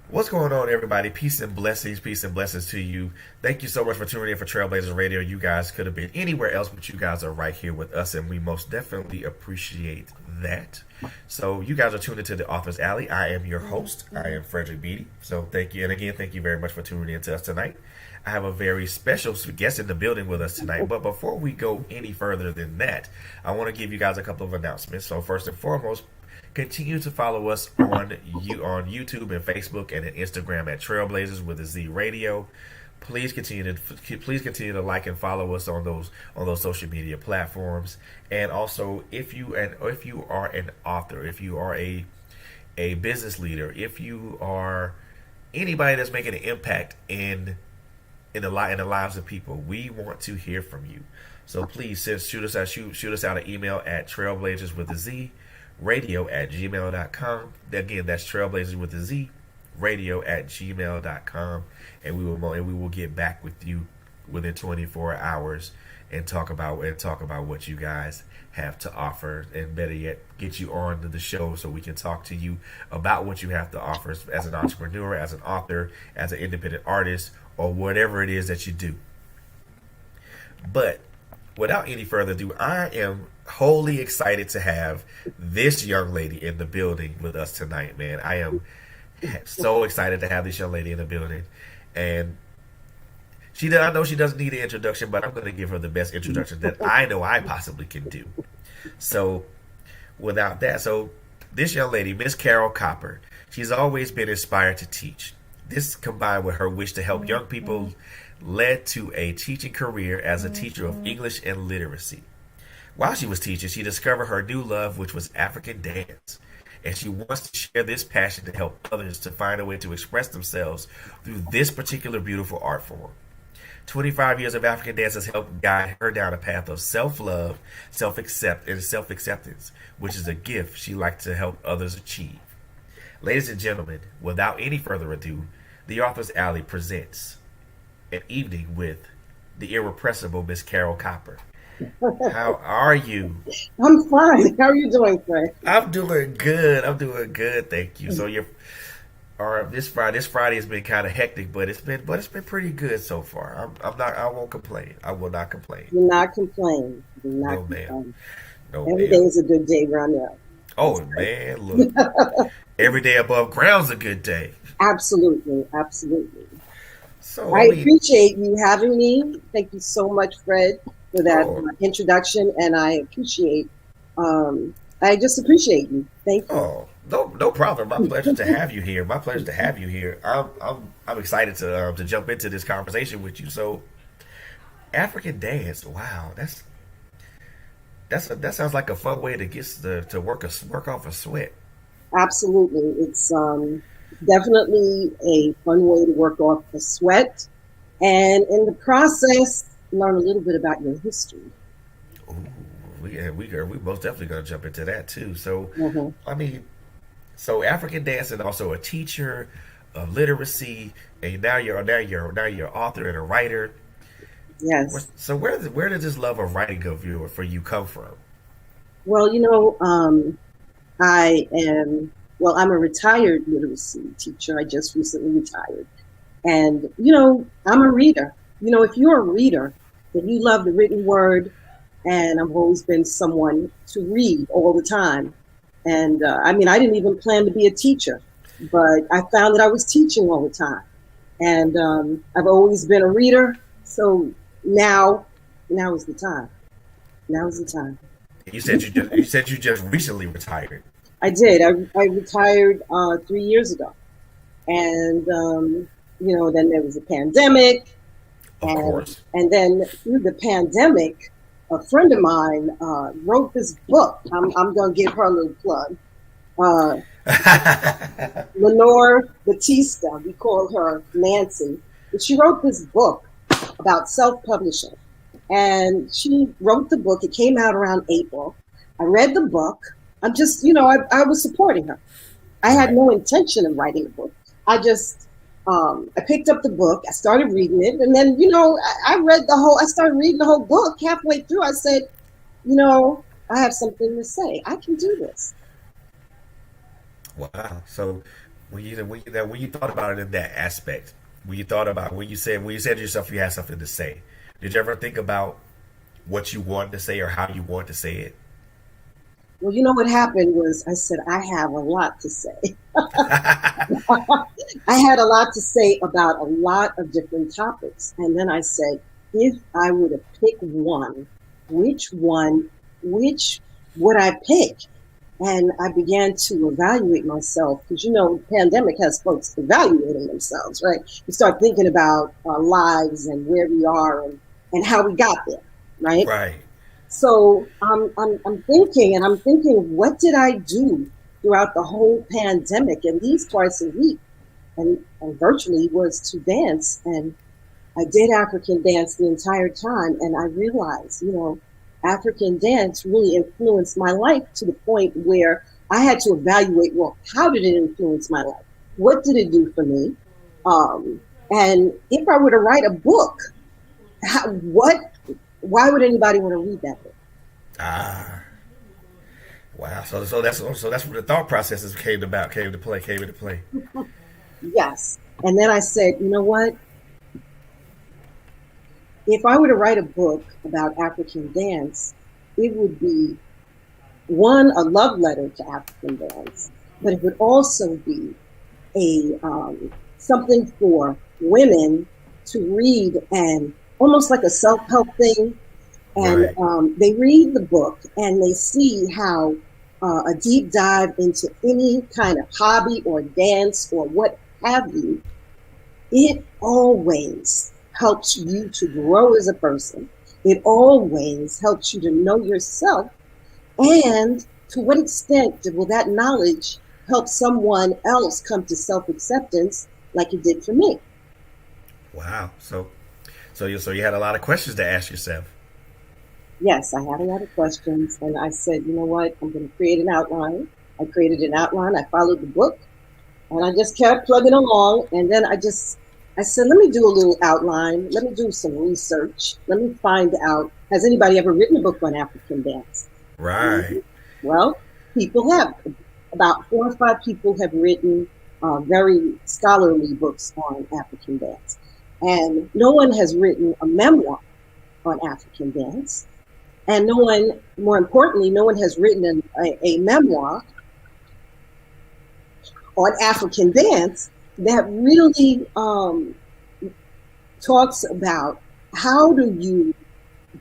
What's going on, everybody? Peace and blessings to you. Thank you so much for tuning in for Trailblazers Radio. You guys could have been anywhere else, but you guys are right here with us, and we most definitely appreciate that. So, you guys are tuned into the Author's Alley. I am your host. I am FL Beaty. So, thank you, and again, thank you very much for tuning in to us tonight. I have a very special guest in the building with us tonight. But before we go any further than that, I want to give you guys a couple of announcements. So, first and foremost, continue to follow us on YouTube and Facebook and Instagram at Trailblazers with a Z Radio. Please continue to like and follow us on those social media platforms. And also, if you are an author, if you are a business leader, if you are anybody that's making an impact in the lives of people, we want to hear from you. So please shoot us out an email at Trailblazers with a Z radio at gmail.com. Again, that's Trailblazers with a Z radio at gmail.com, and we will get back with you within 24 hours and talk about what you guys have to offer, and better yet, get you on to the show so we can talk to you about what you have to offer as an entrepreneur, as an author, as an independent artist, or whatever it is that you do. But without any further ado, I am wholly excited to have this young lady in the building with us tonight, man. I am so excited to have this young lady in the building. And I know she doesn't need an introduction, but I'm going to give her the best introduction that I know I possibly can do. So, this young lady, Miss Carole Copper, she's always been inspired to teach. This, combined with her wish to help young people, led to a teaching career as a teacher of English and literacy. While she was teaching, she discovered her new love, which was African dance. And she wants to share this passion to help others to find a way to express themselves through this particular beautiful art form. 25 years of African dance has helped guide her down a path of self-love, self-acceptance, which is a gift she likes to help others achieve. Ladies and gentlemen, without any further ado, the Author's Alley presents an evening with the irrepressible Miss Carole Copper. How are you? I'm fine. How are you doing, Fred? I'm doing good. Thank you. So this Friday has been kind of hectic, but it's been pretty good so far. I won't complain. I will not complain. Do not complain. Do not No, complain. ma'am. No, Every ma'am. day is a good day around there. Oh man, look. Every day above ground's a good day. Absolutely. So I appreciate you having me. Thank you so much, Fred, for that introduction, and I just appreciate you. Thank you. Oh, no problem. My pleasure to have you here. I'm excited to jump into this conversation with you. So, African dance. Wow, that sounds like a fun way to work off a sweat. Absolutely. It's definitely a fun way to work off the sweat, and in the process, learn a little bit about your history. Ooh, we most definitely gonna jump into that too. So, I mean, so African dance and also a teacher of literacy, and now you're author and a writer. Yes. So where did this love of writing for you come from? Well, I'm a retired literacy teacher. I just recently retired. And, I'm a reader. If you're a reader, then you love the written word. And I've always been someone to read all the time. And I didn't even plan to be a teacher, but I found that I was teaching all the time. And I've always been a reader. So now is the time. Now is the time. You said you just recently retired. I did. I retired 3 years ago, and then there was a pandemic, Of course. and then through the pandemic, a friend of mine wrote this book. I'm going to give her a little plug. Lenore Batista, we call her Nancy, but she wrote this book about self-publishing, and she wrote the book. It came out around April. I read the book. I'm just, I was supporting her. I had no intention of writing a book. I picked up the book. I started reading it. And then, I started reading the whole book. Halfway through, I said, I have something to say. I can do this. Wow. So when you thought about it in that aspect, when you thought about when you said to yourself you had something to say, did you ever think about what you wanted to say or how you want to say it? Well, you know what happened was I said, I have a lot to say. I had a lot to say about a lot of different topics. And then I said, if I were to pick one, which would I pick? And I began to evaluate myself because, the pandemic has folks evaluating themselves, right? You start thinking about our lives and where we are and how we got there, right? Right. So I'm thinking, and I'm thinking, what did I do throughout the whole pandemic, at least twice a week, and virtually was to dance. And I did African dance the entire time, and I realized, African dance really influenced my life to the point where I had to evaluate, well, how did it influence my life? What did it do for me? Um, and if I were to write a book, what? Why would anybody want to read that book? Ah, wow. So that's where the thought processes came into play. Yes. And then I said, you know what? If I were to write a book about African dance, it would be one, a love letter to African dance, but it would also be a something for women to read and almost like a self-help thing. And Right. they read the book and they see how a deep dive into any kind of hobby or dance or what have you, it always helps you to grow as a person. It always helps you to know yourself. And to what extent will that knowledge help someone else come to self acceptance like it did for me? Wow. So you had a lot of questions to ask yourself. Yes, I had a lot of questions, and I said, you know what? I'm going to create an outline. I created an outline. I followed the book, and I just kept plugging along. And then I said, let me do a little outline. Let me do some research. Let me find out, has anybody ever written a book on African dance? Right. Well, people have. About 4 or 5 people have written very scholarly books on African dance. And no one has written a memoir on African dance. And no one, more importantly, no one has written a memoir on African dance that really talks about how do you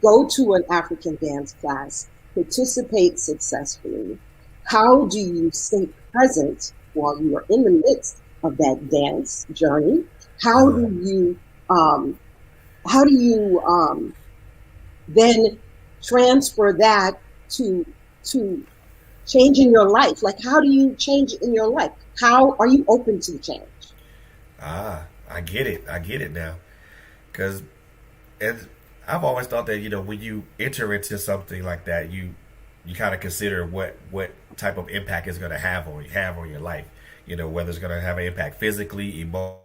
go to an African dance class, participate successfully? How do you stay present while you are in the midst of that dance journey? How Uh, do you um, how do you then transfer that to to changing your life? Like, how do you change in your life? How are you open to change? I get it. I get it now. Because and I've always thought that when you enter into something like that, you kind of consider what type of impact it's going to have on your life. Whether it's going to have an impact physically, emotionally.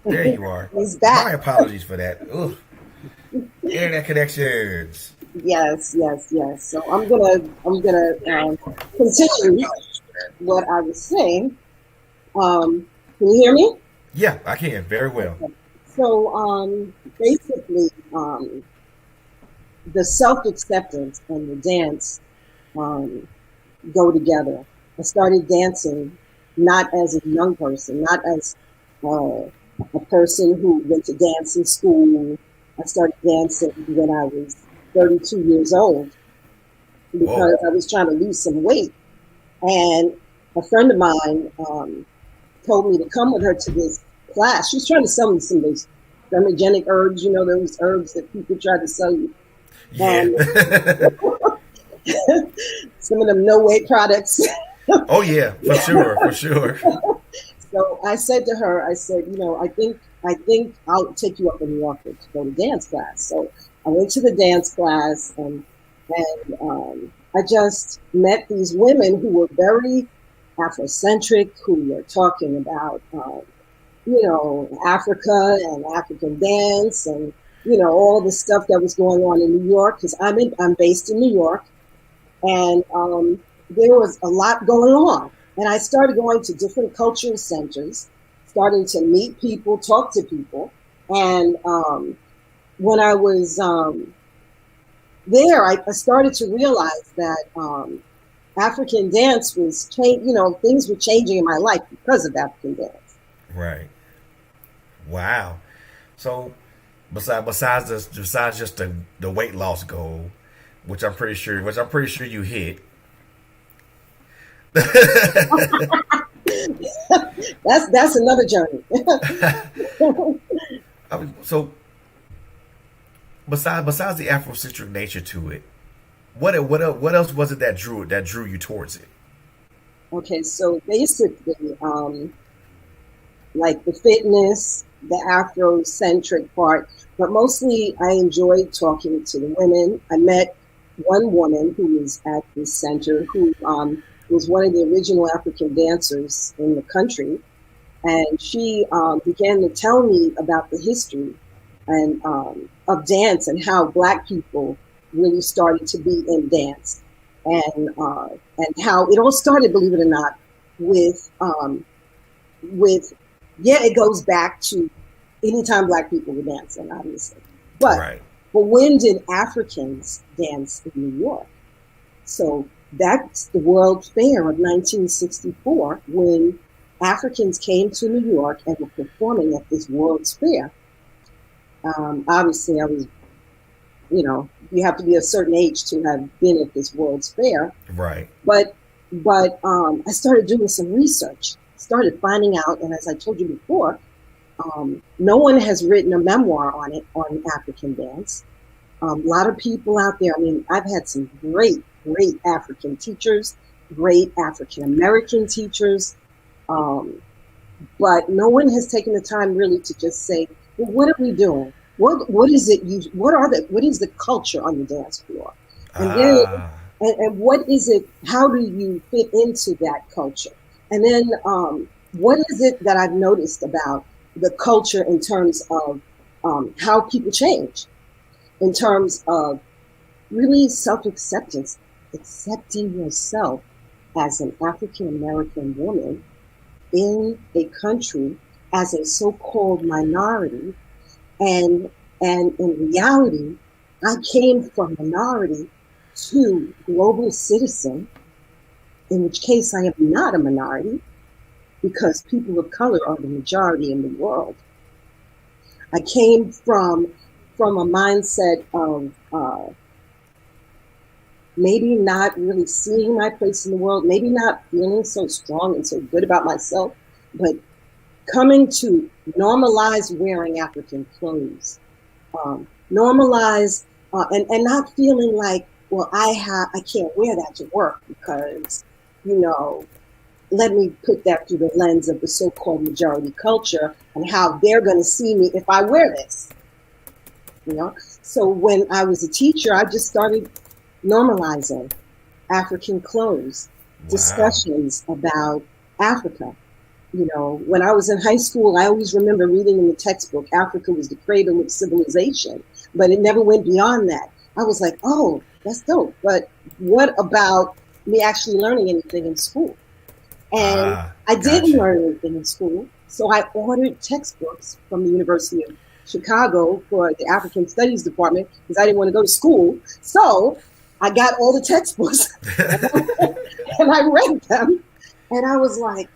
There you are. He's My back. apologies for that. Ugh. Internet connections. Yes, yes, yes. So I'm gonna continue what I was saying. Can you hear me? Yeah, I can very well. Okay. So basically, the self acceptance and the dance um, go together. I started dancing not as a young person, not as a person who went to dancing school. I started dancing when I was 32 years old Whoa. because I was trying to lose some weight. And a friend of mine told me to come with her to this class. She was trying to sell me some of those thermogenic herbs, you know, those herbs that people try to sell you. Yeah. And some of them no weight products. Oh yeah, for sure, for sure. So I said to her, I said, you know, I think I'll take you up on the offer to go to dance class. So I went to the dance class, and I just met these women who were very Afrocentric, who were talking about Africa and African dance, and all the stuff that was going on in New York, because I'm based in New York, and there was a lot going on. And I started going to different cultural centers, starting to meet people, talk to people. And when I was there, I started to realize that African dance was things were changing in my life because of African dance. Right. Wow. So besides just the weight loss goal, which I'm pretty sure you hit. That's another journey. So besides the Afrocentric nature to it, what else was it that drew you towards it? Okay, so basically, like the fitness, the Afrocentric part, but mostly I enjoyed talking to the women. I met one woman who was at this center who was one of the original African dancers in the country, and she began to tell me about the history and of dance and how Black people really started to be in dance, and how it all started, believe it or not, with with yeah, it goes back to anytime Black people were dancing, obviously, but Right. when did Africans dance in New York? So that's the World Fair of 1964 when Africans came to New York and were performing at this World's Fair. Obviously, I was, you have to be a certain age to have been at this World's Fair, Right. but I started doing some research, started finding out, and as I told you before, no one has written a memoir on it, on African dance. A lot of people out there, I mean, I've had some great African teachers, great African American teachers, um, but no one has taken the time really to just say, well, what are we doing? What is it what is the culture on the dance floor? And then Ah. and what is it, how do you fit into that culture? And then what is it that I've noticed about the culture in terms of how people change, in terms of really self-acceptance, accepting yourself as an African American woman in a country as a so-called minority, and in reality, I came from minority to global citizen, in which case I am not a minority because people of color are the majority in the world. I came from a mindset of maybe not really seeing my place in the world, maybe not feeling so strong and so good about myself, but coming to normalize wearing African clothes, normalize and not feeling like, well, I can't wear that to work because, let me put that through the lens of the so-called majority culture and how they're going to see me if I wear this. So when I was a teacher, I just started normalizing African clothes, Wow. discussions about Africa. You know, when I was in high school, I always remember reading in the textbook, Africa was the cradle of civilization, but it never went beyond that. I was like, oh, that's dope. But what about me actually learning anything in school? And Ah, I didn't gotcha. learn anything in school. So I ordered textbooks from the University of Chicago for the African Studies Department because I didn't want to go to school. So I got all the textbooks and I read them. And I was like,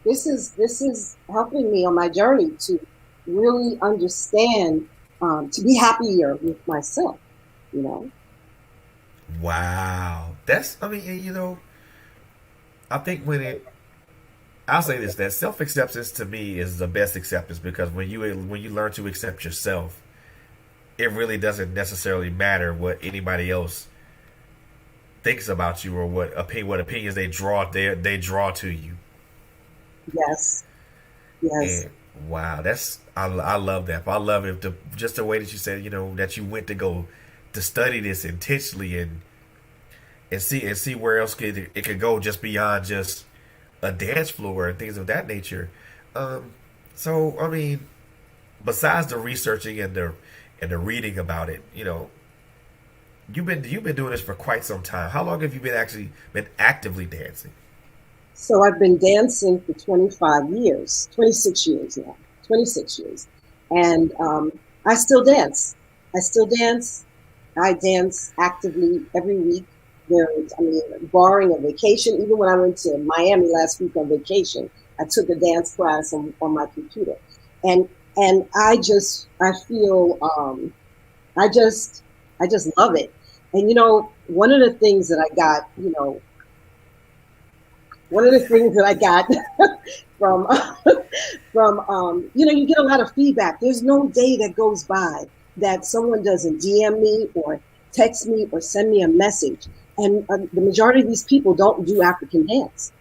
this is helping me on my journey to really understand, to be happier with myself, you know. Wow. That's, I mean, I think I'll say this, that self acceptance to me is the best acceptance, because when you learn to accept yourself, it really doesn't necessarily matter what anybody else thinks about you, or what opinions they draw to you. Yes, yes. And wow, I love that. I love it, just the way that you said, that you went to go to study this intentionally, and see where else it could go, just beyond just a dance floor and things of that nature. Um, so I mean, besides the researching and the reading about it, you've been doing this for quite some time. How long have you been actively dancing? So I've been dancing for 25 years, 26 years now, 26 years. And I still dance. I still dance. I dance actively every week. I mean, barring a vacation, even when I went to Miami last week on vacation, I took a dance class on my computer. And I feel, I just, I just love it. And, one of the things that I got, one of the things that I got from you get a lot of feedback. There's no day that goes by that someone doesn't DM me or text me or send me a message. And the majority of these people don't do African dance,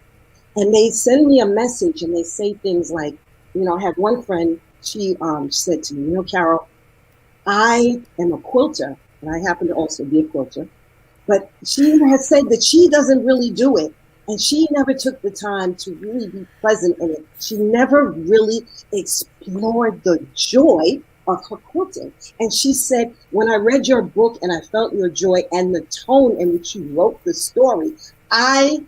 and they send me a message and they say things like, I had one friend. She said to me, Carole, I am a quilter, and I happen to also be a quilter. But she has said that she doesn't really do it. And she never took the time to really be present in it. She never really explored the joy of her quilting. And she said, when I read your book and I felt your joy and the tone in which you wrote the story, I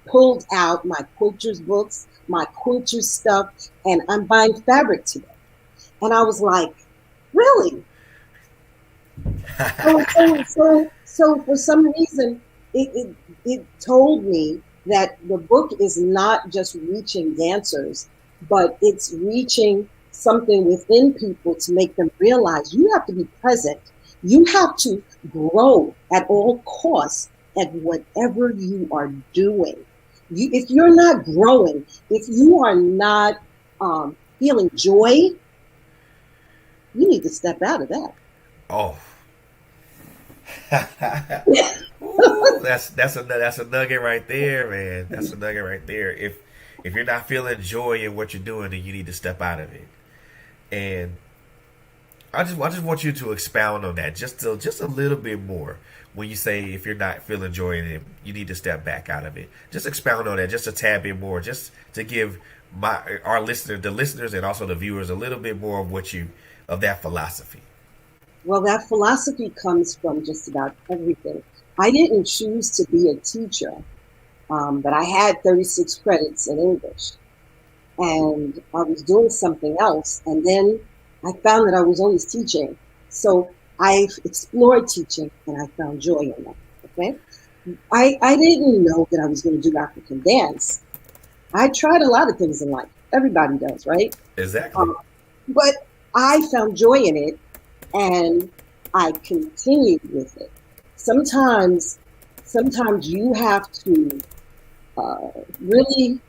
pulled out my quilter's books, my quilter's stuff, and I'm buying fabric today. And I was like, really? So for some reason, it told me that the book is not just reaching dancers, but it's reaching something within people to make them realize you have to be present. You have to grow at all costs at whatever you are doing. If you're not growing, if you are not feeling joy, you need to step out of that. Oh, ooh, that's a nugget right there, man. That's a nugget right there. If you're not feeling joy in what you're doing, then you need to step out of it. And I just want you to expound on that just a little bit more. When you say if you're not feeling joy in it, you need to step back out of it. Just expound on that just a tad bit more, just to give the listeners, and also the viewers, a little bit more of that philosophy. Well, that philosophy comes from just about everything. I didn't choose to be a teacher, but I had 36 credits in English, and I was doing something else. And then I found that I was always teaching. So I explored teaching and I found joy in that. Okay. I didn't know that I was going to do African dance. I tried a lot of things in life. Everybody does, right? Exactly. But I found joy in it and I continued with it. Sometimes, sometimes you have to really,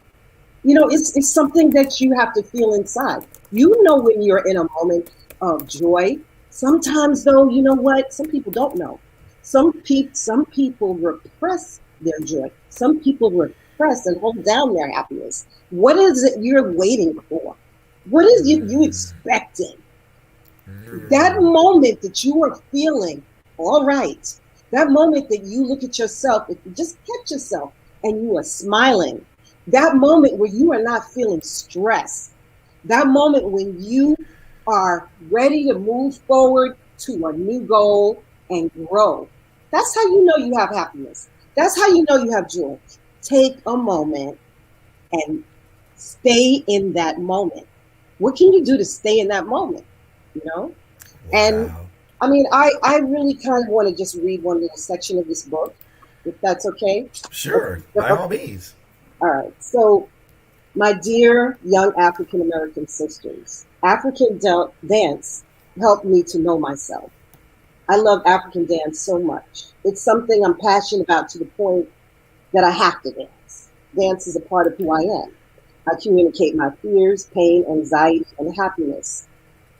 it's something that you have to feel inside. When you're in a moment of joy. Sometimes, though, you know what? Some people don't know. Some people repress their joy. Some people repress and hold down their happiness. What is it you're waiting for? What is you expecting? That moment that you are feeling all right, that moment that you look at yourself, if you just catch yourself and you are smiling That moment where you are not feeling stressed, that moment when you are ready to move forward to a new goal and grow. That's how you know you have happiness. That's how you know you have joy. Take a moment and stay in that moment. What can you do to stay in that moment? You know? And Wow. I mean, I really kind of want to just read one little section of this book, if that's okay. Sure, by Okay. all means. All right. So, my dear young African American sisters, African dance helped me to know myself. I love African dance so much. It's something I'm passionate about to the point that I have to dance. Dance is a part of who I am. I communicate my fears, pain, anxiety, and happiness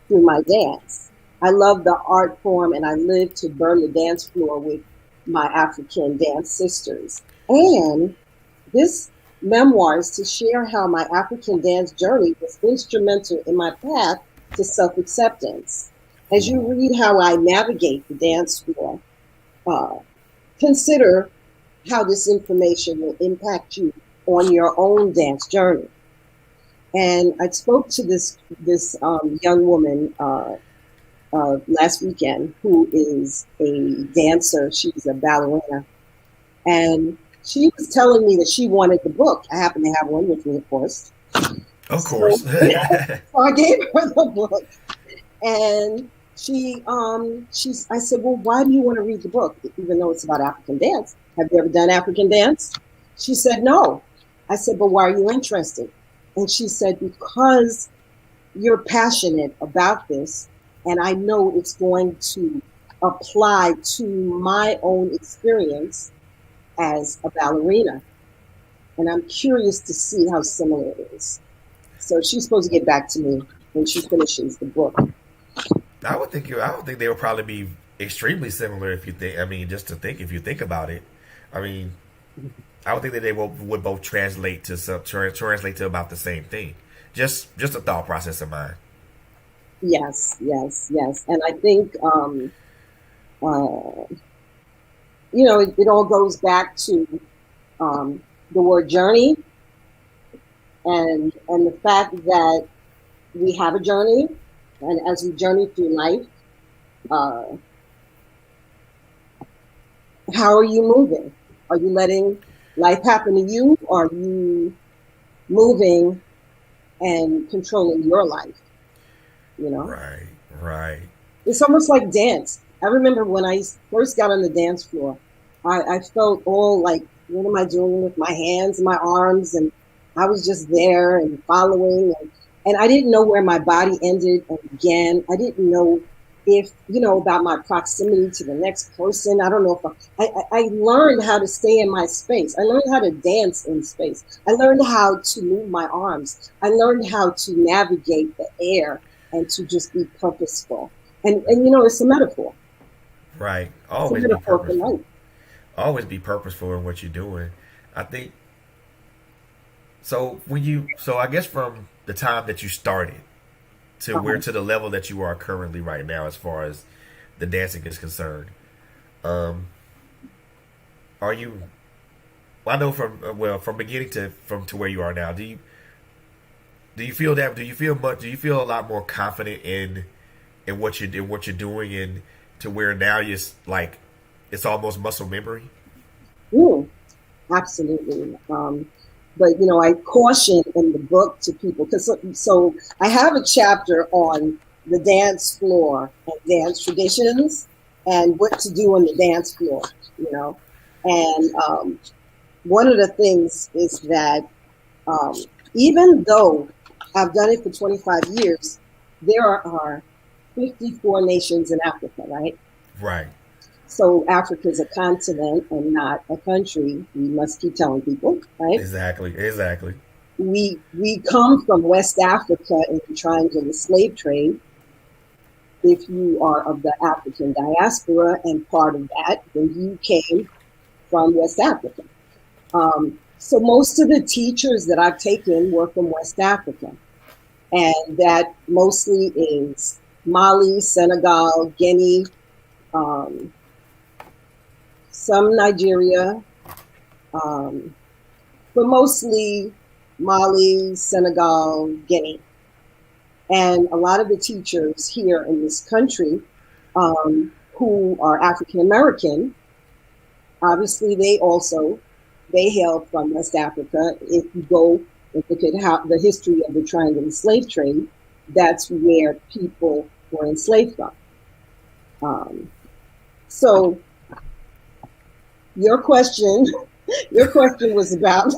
through my dance. I love the art form and I live to burn the dance floor with my African dance sisters. And this memoir is to share how my African dance journey was instrumental in my path to self acceptance. As you Ooh. read how I navigate the dance floor, uh, consider how this information will impact you on your own dance journey. And I spoke to this young woman last weekend who is a dancer. She's a ballerina, and she was telling me that she wanted the book. I happen to have one with me, of course. Of So, course. so I gave her the book, and she's. I said, well, why do you want to read the book, even though it's about African dance? Have you ever done African dance? She said, no. I said, but why are you interested? And she said, because you're passionate about this, and I know it's going to apply to my own experience as a ballerina. And I'm curious to see how similar it is. So she's supposed to get back to me when she finishes the book. I would think they would probably be extremely similar if you think. I mean, just to think if you think about it. I mean, I would think that they would both translate to about the same thing. Just a thought process of mine. Yes, yes, yes. And I think, uh, it all goes back to the word journey and the fact that we have a journey. And as we journey through life, uh, how are you moving? Are you letting life happen to you? Or are you moving and controlling your life? You know, Right, right. it's almost like dance. I remember when I first got on the dance floor, I felt all like, what am I doing with my hands and my arms? And I was just there and following. And I didn't know where my body ended and began. I didn't know if, about my proximity to the next person. I don't know if I learned how to stay in my space. I learned how to dance in space. I learned how to move my arms. I learned how to navigate the air and to just be purposeful. And it's a metaphor. Right. It's a Always be metaphor for purposeful. life. Always be purposeful in what you're doing. I think so. So I guess from the time that you started to where Uh-huh. to the level that you are currently right now, as far as the dancing is concerned, um, are you? Well, I know from beginning to where you are now. Do you feel that? Do you feel much? Do you feel a lot more confident in what you're doing, and to where now you're like it's almost muscle memory? Mm, absolutely. But I caution in the book to people because so I have a chapter on the dance floor and dance traditions and what to do on the dance floor. You know, and one of the things is that um, even though I've done it for 25 years, there are 54 nations in Africa, right? Right. So Africa is a continent and not a country. We must keep telling people, right? Exactly. Exactly. We come from West Africa in the triangular slave trade. If you are of the African diaspora and part of that, then you came from West Africa. So most of the teachers that I've taken were from West Africa, and that mostly is Mali, Senegal, Guinea, some Nigeria, um, but mostly Mali, Senegal, Guinea. And a lot of the teachers here in this country who are African American, obviously they hail from West Africa. If you go and look at how the history of the triangular slave trade, that's where people were enslaved from. So your question was about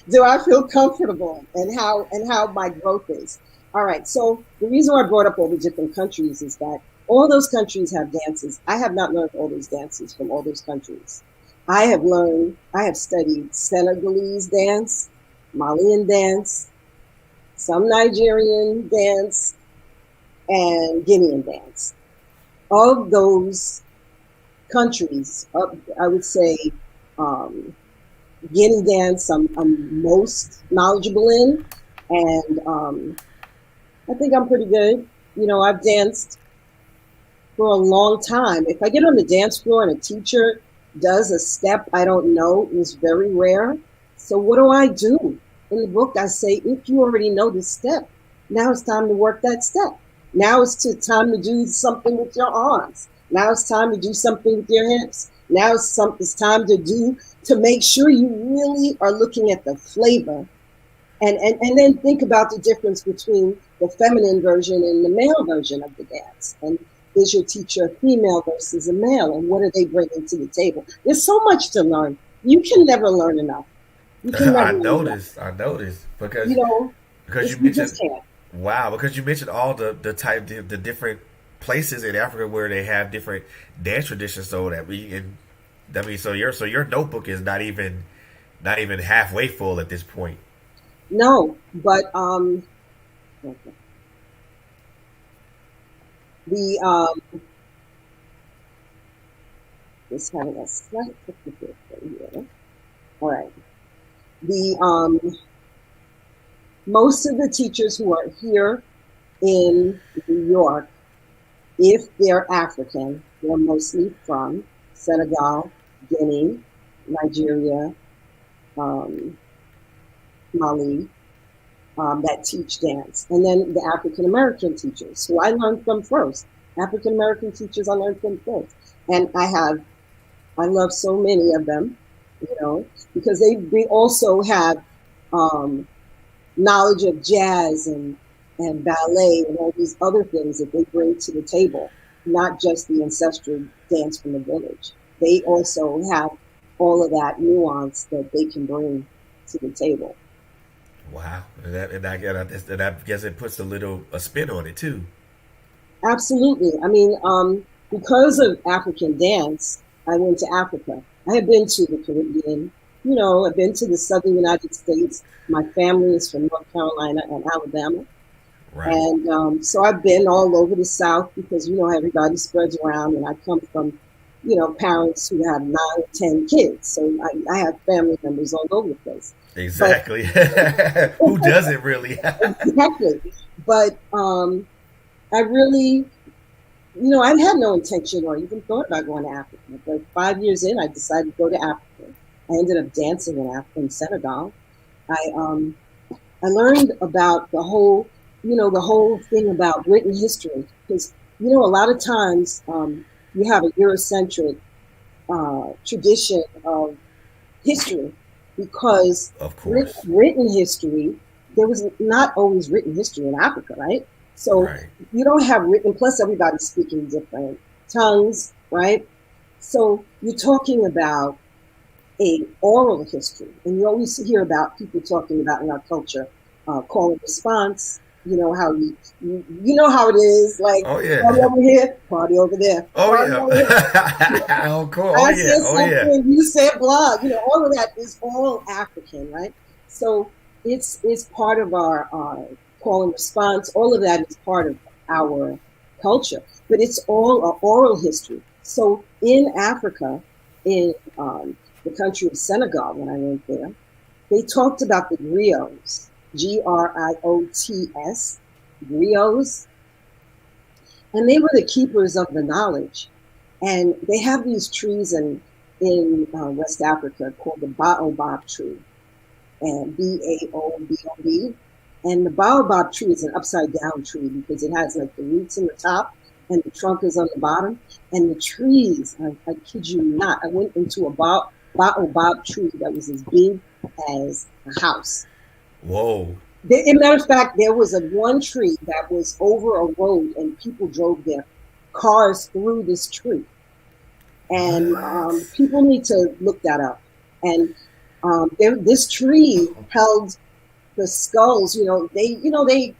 do I feel comfortable and how my growth is. All right. So the reason why I brought up all the different countries is that all those countries have dances. I have not learned all those dances from all those countries. I have studied Senegalese dance, Malian dance, some Nigerian dance, and Guinean dance. Of those countries, I would say Guinea dance I'm most knowledgeable in, and I think I'm pretty good. I've danced for a long time. If I get on the dance floor and a teacher does a step I don't know, is very rare. So what do I do? In the book, I say, if you already know the step, now it's time to work that step. Now it's time to do something with your arms. Now it's time to do something with your hips. Now it's time to make sure you really are looking at the flavor. And then think about the difference between the feminine version and the male version of the dance. And is your teacher a female versus a male? And what are they bringing to the table? There's so much to learn. You can never learn enough. You can never I learn enough. noticed because you You mentioned, just can't. wow, because you mentioned all the different places in Africa where they have different dance traditions. So so your notebook is not even halfway full at this point. No, but the just having a slight technical thing here. All right. The most of the teachers who are here in New York, if they're African, they're mostly from Senegal, Guinea, Nigeria, Mali, that teach dance. And then the African American teachers, who I learned from first. African American teachers I learned from first. And I love so many of them, because they also have knowledge of jazz and ballet and all these other things that they bring to the table, not just the ancestral dance from the village. They also have all of that nuance that they can bring to the table. Wow, and I guess it puts a spin on it too. Absolutely. I mean, because of African dance, I went to Africa. I have been to the Caribbean. I've been to the southern United States. My family is from North Carolina and Alabama. Right. And so I've been all over the South because, everybody spreads around. And I come from, parents who have 9 or 10 kids. So I have family members all over the place. Exactly. Who doesn't really? Exactly. But I really, I had no intention or even thought about going to Africa. But 5 years in, I decided to go to Africa. I ended up dancing in Senegal. I learned about the whole thing about written history. Because, a lot of times you have a Eurocentric tradition of history because Of course. written history, there was not always written history in Africa, right? So Right. you don't have written, plus everybody's speaking different tongues, right? So you're talking about a oral history, and you always hear about people talking about in our culture, call and response. How you know how it is, like Oh yeah. party over here, party over there, Oh party over here. yeah. Oh cool. Oh I yeah. said Oh yeah. something, you said blah. All of that is all African, right? So it's part of our call and response. All of that is part of our culture, but it's all oral history. So in Africa, in the country of Senegal, when I went there, they talked about the griots, griots, griots, and they were the keepers of the knowledge. And they have these trees, and in West Africa called the baobab tree, and Baobob. And the baobab tree is an upside down tree because it has like the roots in the top and the trunk is on the bottom. And the trees, I kid you not, I went into a baobab tree that was as big as a house. Whoa. As a matter of fact, there was one tree that was over a road and people drove their cars through this tree. And people need to look that up. And this tree held the skulls. They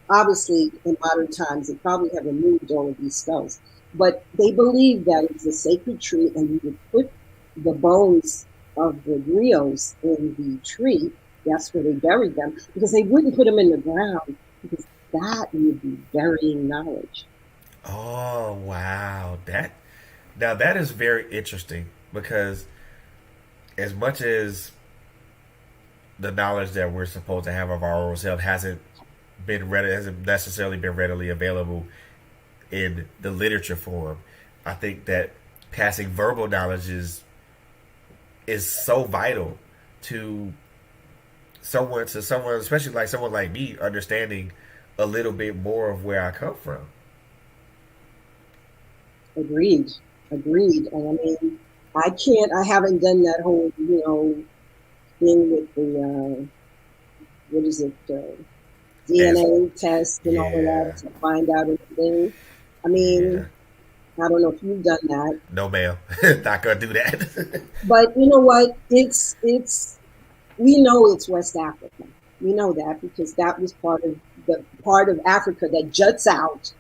obviously in modern times they probably have removed all of these skulls, but they believed that it was a sacred tree, and you would put the bones of the griots in the tree. That's where they buried them, because they wouldn't put them in the ground, because that would be burying knowledge. Oh wow, that is very interesting, because as much as the knowledge that we're supposed to have of our own self hasn't necessarily been readily available in the literature form, I think that passing verbal knowledge is so vital to someone, especially like someone like me, understanding a little bit more of where I come from. Agreed. And I mean, I haven't done that whole, thing with the, what is it, DNA test and all of that to find out anything. I mean, I don't know if you've done that. No, ma'am. Not gonna do that. But you know what? We know it's West Africa. We know that because that was part of Africa that juts out,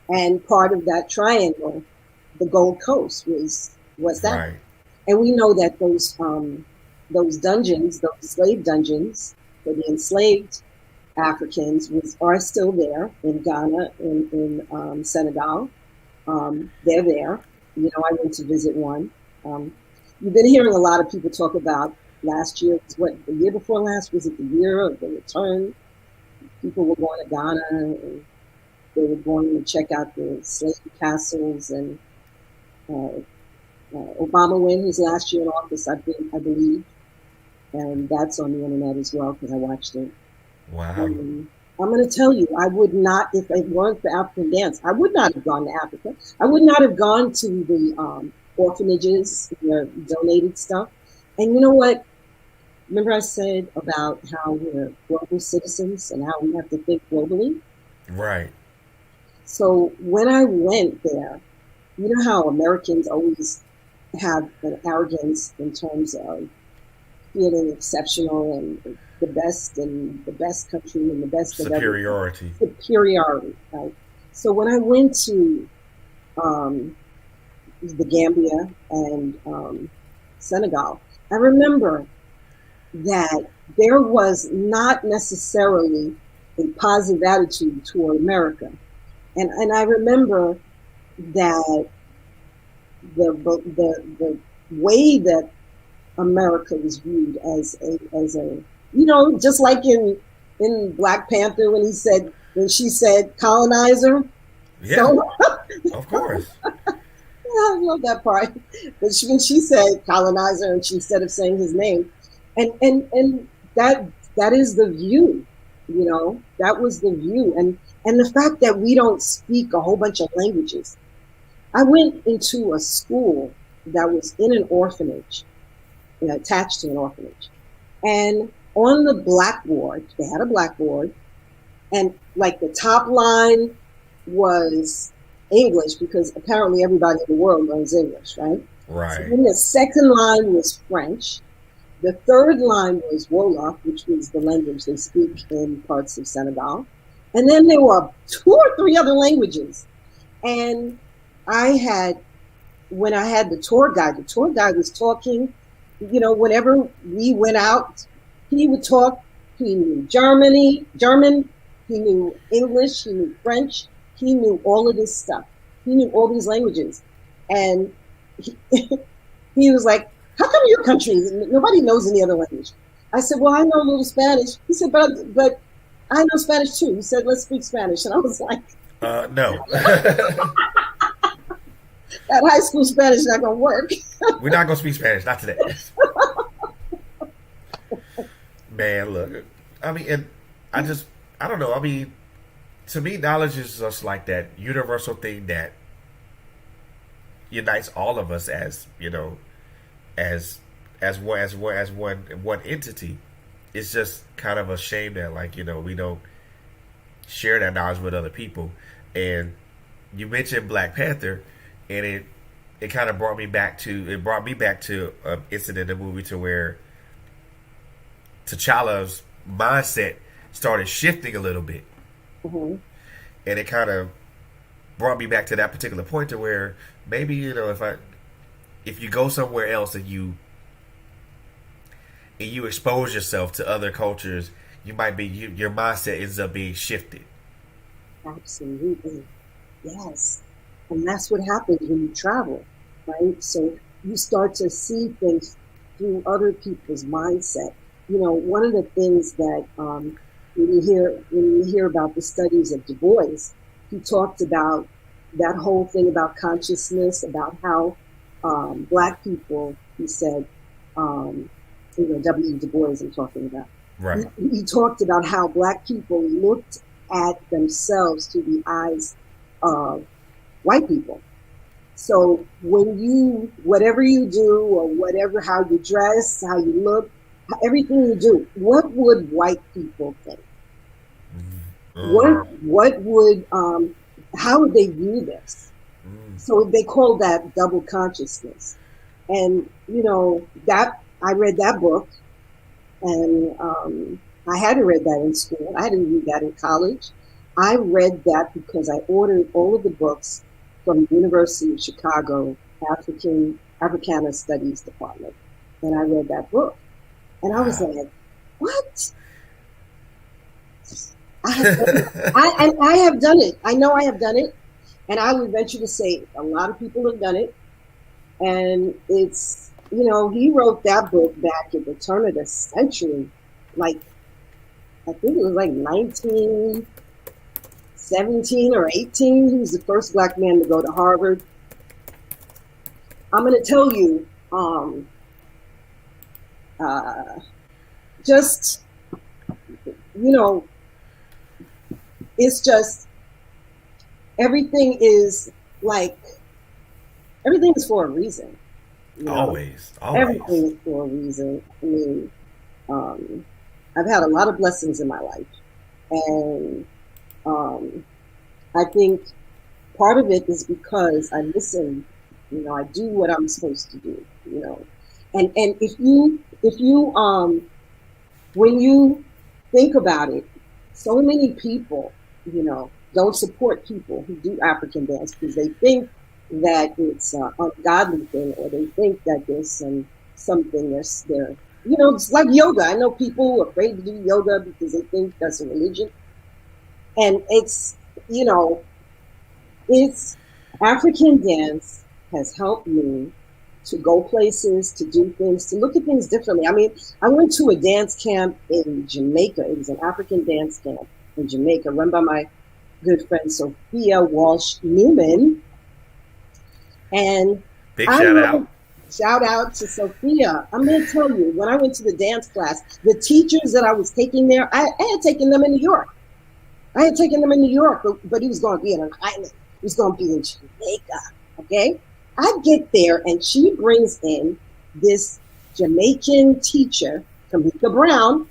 and part of that triangle, the Gold Coast, was West Africa. Right. And we know that those dungeons, those slave dungeons for the enslaved Africans are still there in Ghana, in Senegal. They're there. I went to visit one. You've been hearing a lot of people talk about last year. The year before last? Was it the year of the return? People were going to Ghana, and they were going to check out the slave castles. And Obama went his last year in office, I believe. And that's on the internet as well, because I watched it. Wow. I'm going to tell you, I would not, if it weren't for African dance, I would not have gone to Africa. I would not have gone to the orphanages where donated stuff. And you know what? Remember I said about how we're global citizens and how we have to think globally? Right. So when I went there, you know how Americans always have an arrogance in terms of feeling exceptional and the best country and the best superiority. Superiority, right? So when I went to the Gambia and Senegal, I remember that there was not necessarily a positive attitude toward America, and I remember that the way that America was viewed as a just like in Black Panther when she said colonizer. Yeah, so, of course. I love that part. But when she said colonizer, and instead of saying his name, and that is the view, that was the view, and the fact that we don't speak a whole bunch of languages. I went into a school that was in an orphanage, attached to an orphanage, and on the blackboard, they had a blackboard, and like the top line was English, because apparently everybody in the world learns English, right? Right. So then the second line was French. The third line was Wolof, which was the language they speak in parts of Senegal. And then there were 2 or 3 other languages. And when I had the tour guide was talking, whenever we went out, he would talk. He knew German, he knew English, he knew French, he knew all of this stuff. He knew all these languages. And he was like, how come your country, nobody knows any other language? I said, well, I know a little Spanish. He said, but I know Spanish too. He said, let's speak Spanish. And I was like, no. That high school Spanish is not gonna work. We're not gonna speak Spanish, not today. Man, look, I mean, and I just, I don't know. I mean, to me, knowledge is just like that universal thing that unites all of us as as one entity. It's just kind of a shame that we don't share that knowledge with other people. And you mentioned Black Panther, and it kind of brought me back to an incident in the movie to where T'Challa's mindset started shifting a little bit, Mm-hmm. and it kind of brought me back to that particular point to where maybe if you go somewhere else and you expose yourself to other cultures, your mindset ends up being shifted. Absolutely. Yes. And that's what happens when you travel, right? So you start to see things through other people's mindset. One of the things that when you hear about the studies of Du Bois, he talked about that whole thing about consciousness, about how Black people, he said, W. Du Bois I'm talking about. Right. He talked about how Black people looked at themselves through the eyes of white people. So whatever you do or whatever, how you dress, how you look, everything you do, what would white people think? What would, how would they view this? So they call that double consciousness. And, that I read that book, and I hadn't read that in school. I didn't read that in college. I read that because I ordered all of the books from the University of Chicago Africana Studies Department. And I read that book. And I was like, what? I have done it. I know I have done it. And I would venture to say a lot of people have done it. And it's, he wrote that book back at the turn of the century. I think it was 1917 or 18. He was the first Black man to go to Harvard. I'm going to tell you, it's just, everything is for a reason. Always. Everything is for a reason. I mean, I've had a lot of blessings in my life, and I think part of it is because I listen. I do what I'm supposed to do. And if you when you think about it, so many people, don't support people who do African dance because they think that it's an ungodly thing, or they think that there's something there. It's like yoga. I know people who are afraid to do yoga because they think that's a religion. And it's African dance has helped me to go places, to do things, to look at things differently. I mean, I went to a dance camp in Jamaica. It was an African dance camp in Jamaica run by my good friend Sophia Walsh Newman. And big shout out to Sophia. I'm going to tell you, when I went to the dance class, the teachers that I was taking there, I had taken them in New York. But he was going to be in an island. He was going to be in Jamaica. Okay? I get there, and she brings in this Jamaican teacher, Kamika Brown,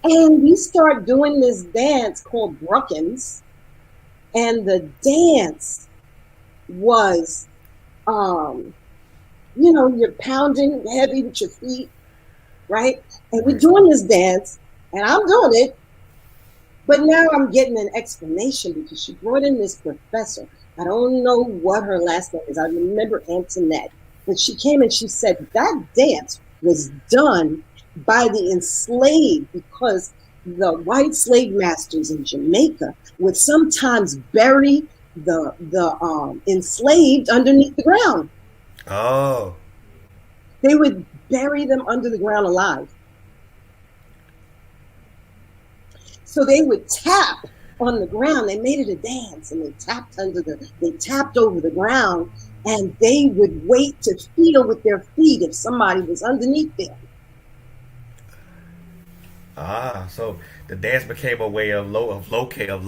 and we start doing this dance called Bruckens. And the dance was, you're pounding heavy with your feet, right? And we're doing this dance, and I'm doing it, but now I'm getting an explanation because she brought in this professor. I don't know what her last name is. I remember Antoinette. But she came and she said that dance was done by the enslaved because the white slave masters in Jamaica would sometimes bury the enslaved underneath the ground. Oh. They would bury them under the ground alive. So they would tap on the ground. They made it a dance, and they tapped over the ground, and they would wait to feel with their feet if somebody was underneath them. Ah, so the dance became a way of location.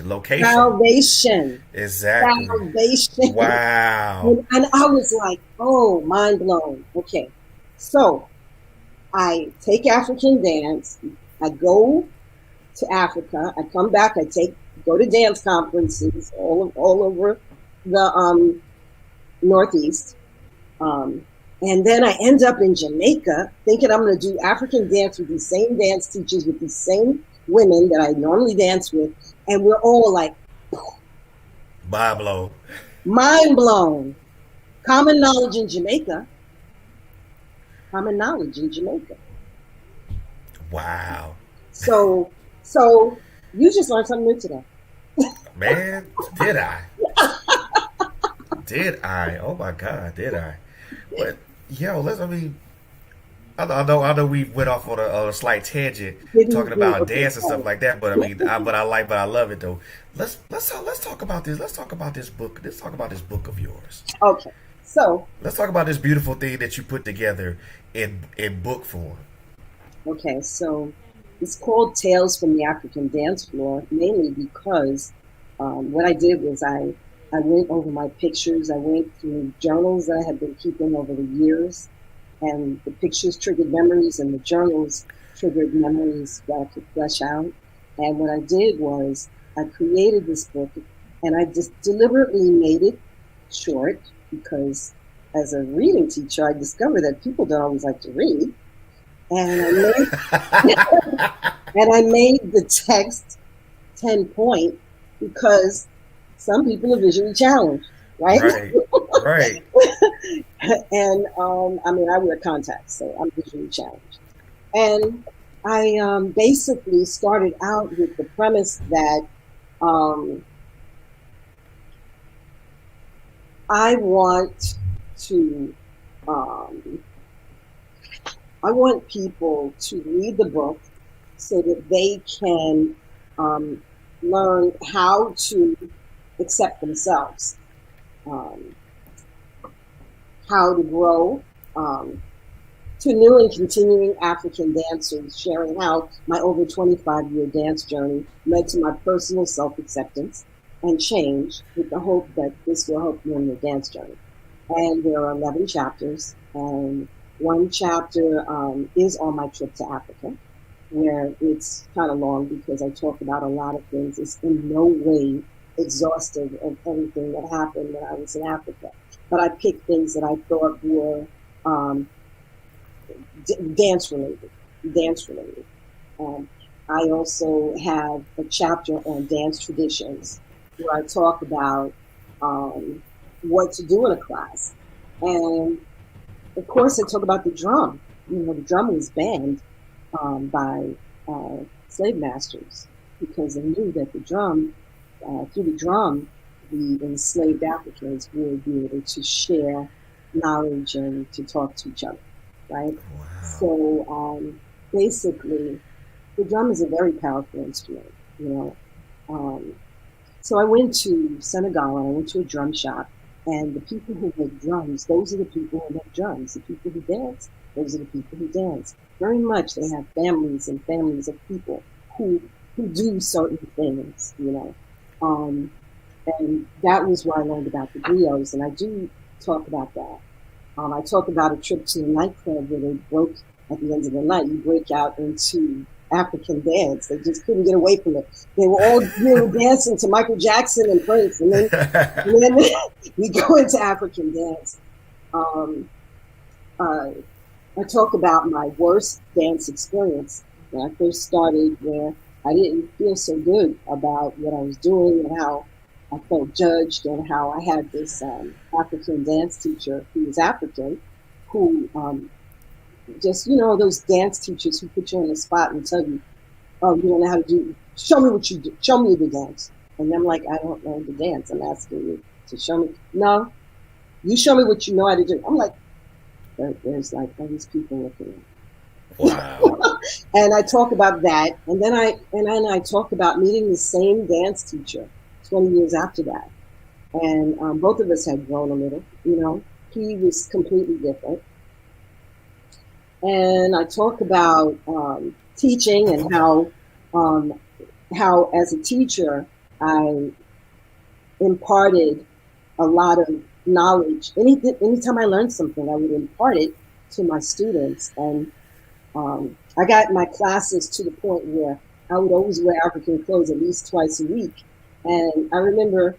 Salvation. Exactly. Salvation. Wow. And I was like, oh, mind blown. Okay. So I take African dance. I go to Africa. I come back. Go to dance conferences all over the Northeast. Um, and then I end up in Jamaica thinking I'm going to do African dance with these same dance teachers, with these same women that I normally dance with. And we're all like, Mind mind blown. Common knowledge in Jamaica. Common knowledge in Jamaica. Wow. So, so you just learned something new today. Man, did I? Did I? Oh my God, did I? But yo, I mean, I know we went off on a slight tangent Didn't talking do about okay. dance and stuff like that. But I mean, but I love it though. Let's talk about this. Let's talk about this book. Let's talk about this book of yours. Okay. So, Let's talk about this beautiful thing that you put together in book form. okay. So it's called Tales from the African Dance Floor, mainly because what I did was I went over my pictures. I went through journals that I had been keeping over the years, and the pictures triggered memories, and the journals triggered memories that I could flesh out. And what I did was I created this book, and I just deliberately made it short because, as a reading teacher, I discovered that people don't always like to read, and I made the text 10 point because some people are visually challenged, right? Right, right. And I mean, I wear contacts, so I'm visually challenged. And I basically started out with the premise that um, I want to, um, I want people to read the book so that they can um, learn how to accept themselves, um, how to grow, um, to new and continuing African dancers, sharing how my over 25-year dance journey led to my personal self-acceptance and change, with the hope that this will help you in your dance journey. And there are 11 chapters, and one chapter is on my trip to Africa, where it's kind of long because I talk about a lot of things. It's in no way exhaustive of everything that happened when I was in Africa, but I picked things that I thought were um, dance related. Dance related. Um, I also have a chapter on dance traditions where I talk about um, what to do in a class, and of course I talk about the drum. You know, the drum was banned by slave masters because they knew that the drum, through the drum, the enslaved Africans would be able to share knowledge and to talk to each other, right? Wow. So basically, the drum is a very powerful instrument, you know. Um, so I went to Senegal and I went to a drum shop, and the people who make drums, those are the people who make drums. The people who dance, those are the people who dance. Very much, they have families and families of people who do certain things, you know. Um, and that was where I learned about the griots, and I do talk about that. I talk about a trip to a nightclub where they broke at the end of the night. You break out into African dance. They just couldn't get away from it. They were all dancing to Michael Jackson and Prince, and then we go into African dance. Um, uh, I talk about my worst dance experience when I first started, where I didn't feel so good about what I was doing and how I felt judged, and how I had this African dance teacher who was African, who just, you know, those dance teachers who put you on the spot and tell you, oh, you don't know how to do, show me what you do, show me the dance. And I'm like, I don't know the dance. I'm asking you to show me. No, you show me what you know how to do. I'm like, there's like all these people looking at me. Wow. And I talk about that, and then I talk about meeting the same dance teacher 20 years after that, and both of us had grown a little. He was completely different. And I talk about teaching and how as a teacher I imparted a lot of knowledge. Anytime I learned something, I would impart it to my students. And I got my classes to the point where I would always wear African clothes at least twice a week. And I remember,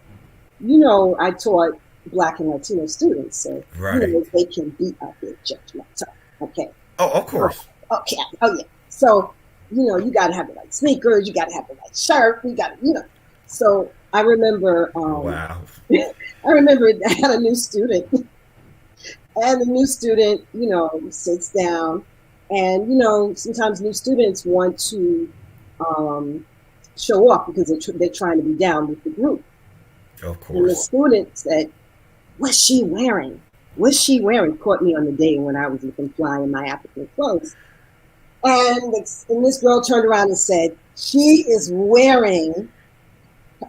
I taught Black and Latino students, so Right. they can be out there judgmental. Okay. Oh, of course. Okay. Oh yeah. So, you got to have the right sneakers. You got to have the right shirt. You got to. So I remember. Wow. I remember I had a new student, and the new student, sits down, and sometimes new students want to show off because they're trying to be down with the group. Of And the course. student said, "What's she wearing? What's she wearing?" Caught me on the day when I was looking fly in my African clothes. And this girl turned around and said, "She is wearing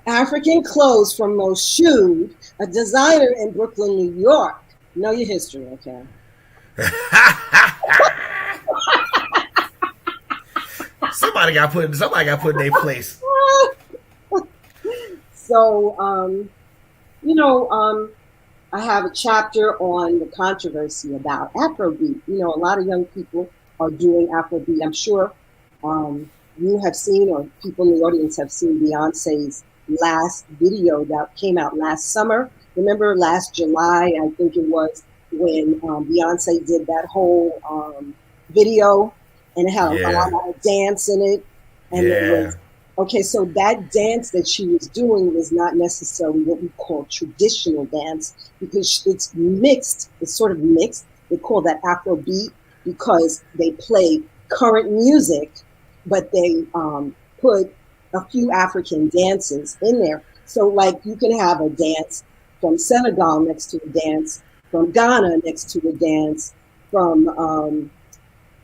African clothes from Moshood, a designer in Brooklyn, New York." Know your history, okay? Somebody got put in their place. So, I have a chapter on the controversy about Afrobeat. A lot of young people are doing Afrobeat. I'm sure you have seen, or people in the audience have seen, Beyonce's last video that came out last summer. Remember last July, I think it was, when Beyonce did that whole video, and it had a lot of dance in it. And it was, okay, so that dance that she was doing was not necessarily what we call traditional dance, because it's mixed. It's sort of mixed. They call that Afrobeat because they play current music, but they put a few African dances in there. So, like, you can have a dance from Senegal next to a dance from Ghana next to a dance from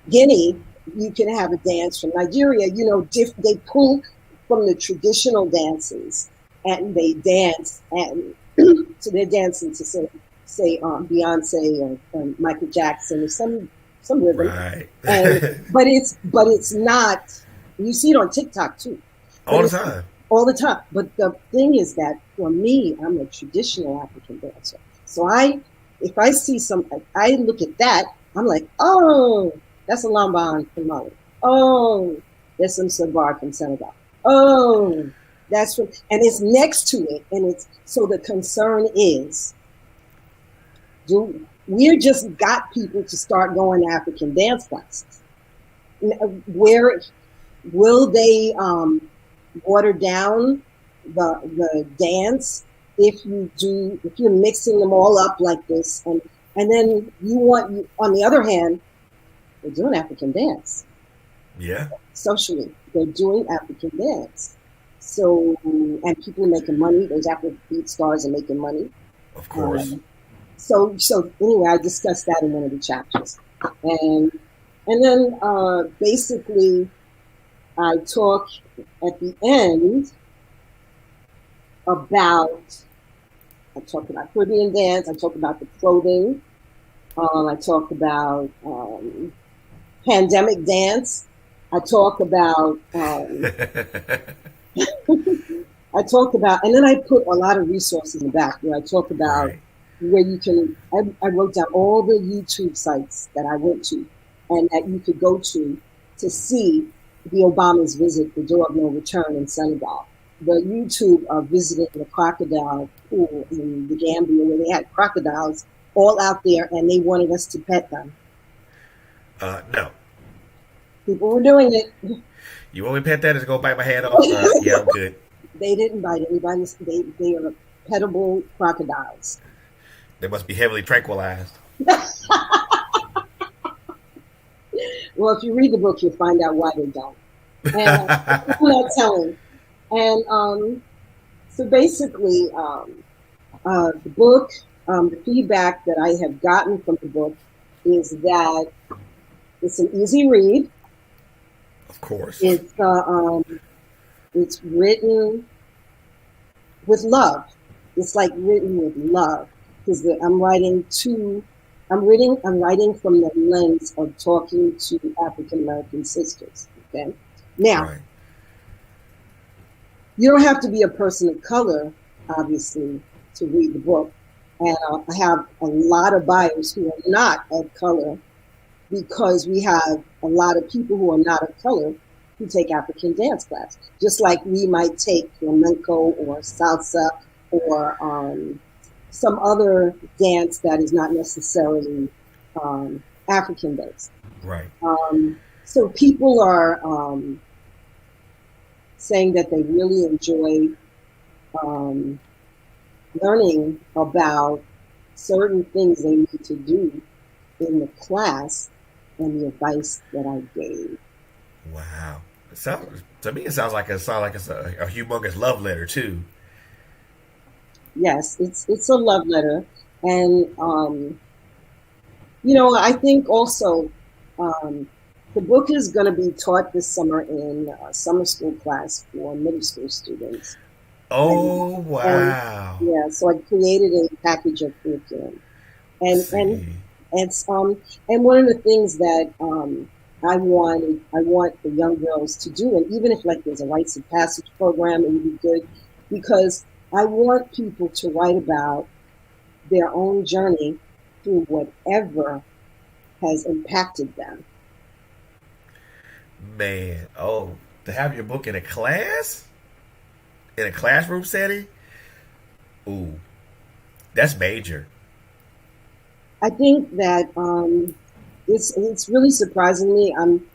Guinea. You can have a dance from Nigeria. They pull from the traditional dances and they dance, and so they're dancing to say Beyonce or Michael Jackson or some rhythm. Right. But it's not. You see it on TikTok too. All the time. All the time. But the thing is that for me, I'm a traditional African dancer. So if I see I look at that, I'm like, oh, that's a lamban from Mali. Oh, there's some sabar from Senegal. Oh, that's and it's next to it. And so the concern is, we just got people to start going to African dance classes. Where will they water down the dance if you're mixing them all up like this, and then on the other hand, they're doing African dance. Yeah. Socially, they're doing African dance. So, and people are making money. Those Afrobeat stars are making money. Of course. So anyway, I discussed that in one of the chapters, and then basically, I talk at the end about. I talk about Caribbean dance. I talk about the clothing. I talk about pandemic dance. I talk about. I talk about, and then I put a lot of resources in the back where I talk about where you can. I wrote down all the YouTube sites that I went to, and that you could go to see the Obama's visit, the door of no return in Senegal. The YouTube of visiting the crocodile pool in the Gambia, where they had crocodiles all out there, and they wanted us to pet them. No. People were doing it. You want me to pet that? Is go bite my head off? Yeah, I'm good. They didn't bite anybody. They are petable crocodiles. They must be heavily tranquilized. Well, if you read the book, you'll find out why they don't. And I'm not telling. And so basically, the book, the feedback that I have gotten from the book is that it's an easy read. Of course. It's written with love. It's like written with love because I'm writing from the lens of talking to African American sisters. Okay. Now, Right. you don't have to be a person of color, obviously, to read the book. And I have a lot of buyers who are not of color because we have a lot of people who are not of color who take African dance class, just like we might take flamenco or salsa or some other dance that is not necessarily African based. Right. So people are saying that they really enjoy um, learning about certain things they need to do in the class and the advice that I gave. Wow. It sounds to me. It sounds like it's a humongous love letter too. Yes, it's a love letter, and I think also um, the book is going to be taught this summer in summer school class for middle school students, and Oh and wow. yeah, so I created a package of curriculum, and and See. it's and one of the things that I want the young girls to do, and even if like there's a rites of passage program, it would be good because I want people to write about their own journey through whatever has impacted them. Man, oh, to have your book in a classroom setting, ooh, that's major. I think that it's really surprising me. I'm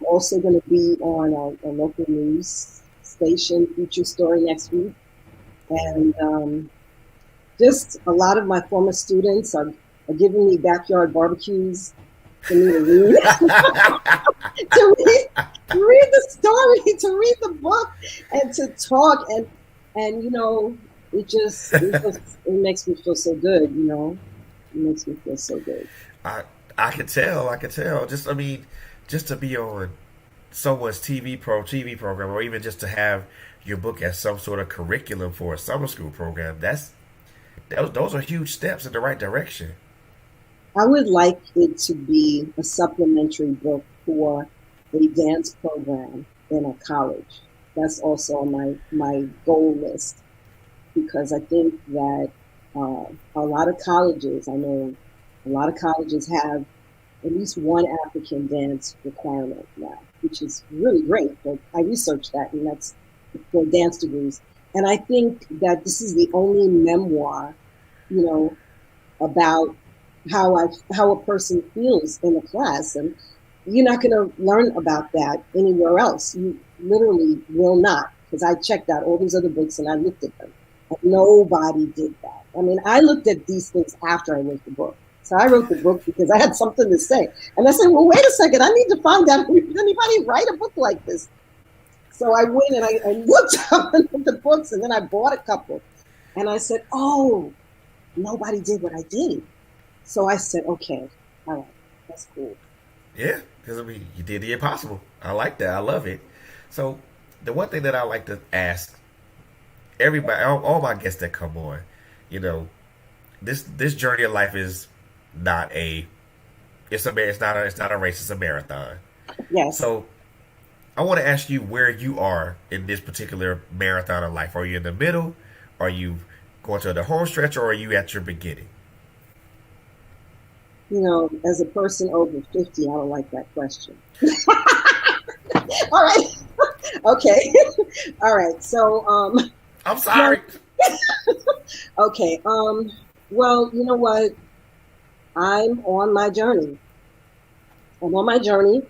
also going to be on a local news station feature story next week, and just a lot of my former students are giving me backyard barbecues for me to read, to read the story, to read the book, and to talk, and it makes me feel so good. It makes me feel so good. I I could tell. I could tell. Just I mean, just to be on someone's TV program, or even just to have your book as some sort of curriculum for a summer school program. Those are huge steps in the right direction. I would like it to be a supplementary book for a dance program in a college. That's also on my goal list because I think that a lot of colleges, I know a lot of colleges have at least one African dance requirement now, which is really great. But I researched that, and that's for dance degrees. And I think that this is the only memoir, you know, about how a person feels in a class, and you're not going to learn about that anywhere else. You literally will not, because I checked out all these other books and I looked at them, and nobody did that. I mean, I looked at these things after I wrote the book. So I wrote the book because I had something to say, and I said, "Well, wait a second, I need to find out if anybody write a book like this." So I went and I looked up the books, and then I bought a couple, and I said, "Oh, nobody did what I did." So I said, okay, all right, that's cool. Yeah, because I mean, you did the impossible. I like that. I love it. So the one thing that I like to ask everybody, all my guests that come on, you know, this journey of life is not a it's not a race. It's a marathon. Yes. So I want to ask you where you are in this particular marathon of life. Are you in the middle? Are you going to the home stretch, or are you at your beginning? As a person over 50, I don't like that question. All right. Okay. All right. So, I'm no, sorry. okay. Well, you know what? I'm on my journey. I'm on my journey.